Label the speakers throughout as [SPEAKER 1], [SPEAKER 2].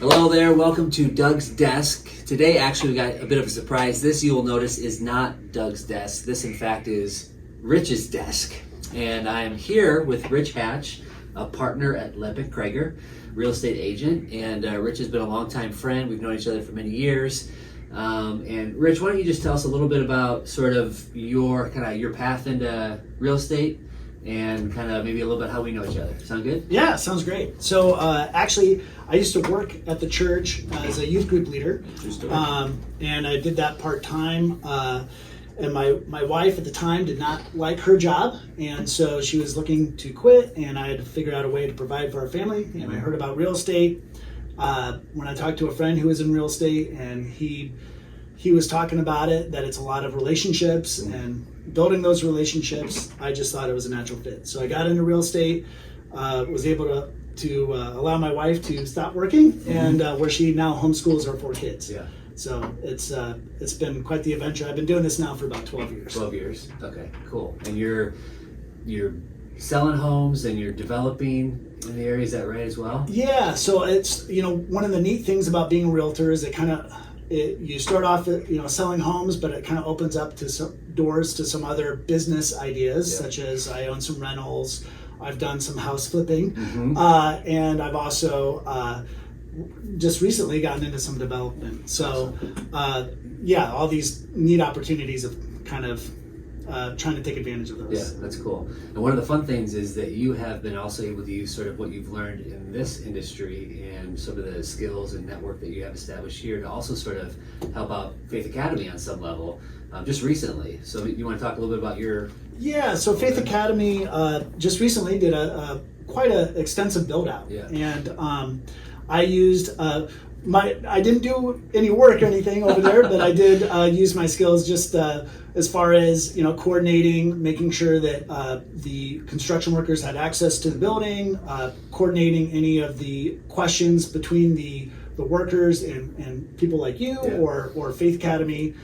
[SPEAKER 1] Hello there, welcome to Doug's Desk. Today actually we got a bit of a surprise. This, you will notice, is not Doug's desk. This in fact is Rich's desk. And I am here with Rich Hatch, a partner at Lepic-Kroeger, real estate agent. And Rich has been a longtime friend. We've known each other for many years. And Rich, why don't you just tell us a little bit about sort of your path into real estate and kind of maybe a little bit how we know each other. Sound good?
[SPEAKER 2] Yeah, sounds great. So actually, I used to work at the church as a youth group leader, and I did that part-time. And my wife at the time did not like her job, and so she was looking to quit, and I had to figure out a way to provide for our family. And I heard about real estate when I talked to a friend who was in real estate, and he was talking about it, that it's a lot of relationships and building those relationships. I just thought it was a natural fit. So I got into real estate, was able to allow my wife to stop working, and where she now homeschools her 4 kids.
[SPEAKER 1] Yeah.
[SPEAKER 2] So it's been quite the adventure. I've been doing this now for about 12 years.
[SPEAKER 1] 12 years. Okay, cool. And you're selling homes and you're developing in the area, is that right as well?
[SPEAKER 2] Yeah. So it's, one of the neat things about being a realtor is you start off selling homes, but it kind of opens up to some doors to some other business ideas, such as I own some rentals, I've done some house flipping, and I've also just recently gotten into some development. So all these neat opportunities of kind of trying to take advantage of those.
[SPEAKER 1] Yeah, that's cool. And one of the fun things is that you have been also able to use sort of what you've learned in this industry and some of the skills and network that you have established here to also sort of help out Faith Academy on some level just recently. So you want to talk a little bit about your... Yeah,
[SPEAKER 2] so Faith Academy just recently did quite an extensive build out.
[SPEAKER 1] Yeah.
[SPEAKER 2] And I used... I didn't do any work or anything over there, but I did use my skills just as far as coordinating, making sure that the construction workers had access to the building, coordinating any of the questions between the workers and people like you or Faith Academy,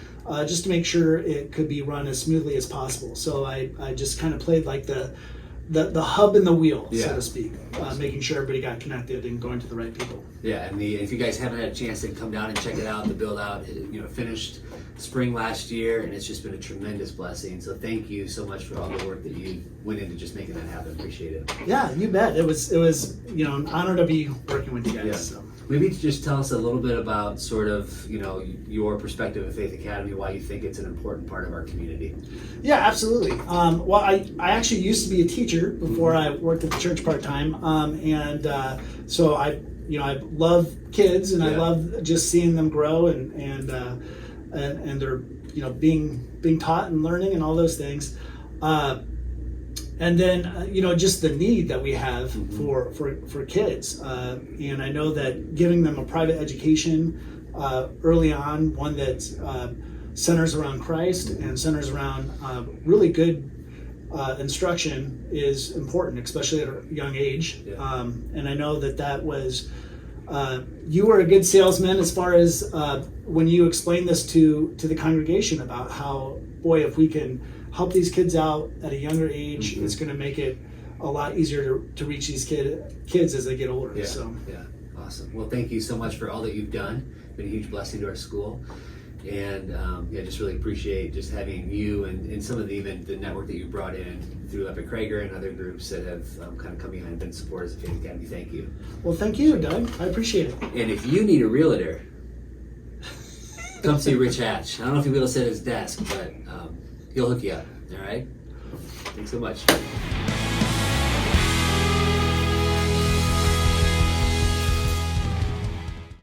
[SPEAKER 2] just to make sure it could be run as smoothly as possible. So I just kind of played like the hub and the wheel, so to speak, making sure everybody got connected and going to the right people.
[SPEAKER 1] Yeah, and if you guys haven't had a chance to come down and check it out, the build out, finished spring last year, and it's just been a tremendous blessing. So thank you so much for all the work that you went into just making that happen. Appreciate it.
[SPEAKER 2] Yeah, you bet. It was an honor to be working with you guys.
[SPEAKER 1] Yeah.
[SPEAKER 2] So.
[SPEAKER 1] Maybe just tell us a little bit about sort of your perspective of Faith Academy, why you think it's an important part of our community.
[SPEAKER 2] Yeah, absolutely. Well, I actually used to be a teacher before I worked at the church part-time, so I love kids, and I love just seeing them grow and they're being taught and learning and all those things. And then, just the need that we have for kids. And I know that giving them a private education early on, one that centers around Christ and centers around really good instruction is important, especially at a young age. Yeah. And I know that was, you were a good salesman as far as when you explained this to the congregation about how, boy, if we can help these kids out at a younger age, it's going to make it a lot easier to reach these kids as they get older.
[SPEAKER 1] Yeah,
[SPEAKER 2] so.
[SPEAKER 1] Yeah, awesome. Well, thank you so much for all that you've done. It's been a huge blessing to our school. And just really appreciate just having you and some of even the network that you brought in through Lepic-Kroeger and other groups that have kind of come behind and been supporters of Faith Academy. Thank you.
[SPEAKER 2] Well, thank you, Doug. I appreciate it.
[SPEAKER 1] And if you need a realtor, come see Rich Hatch. I don't know if he'll be able to sit at his desk, but he'll hook you up. All right? Thanks so much.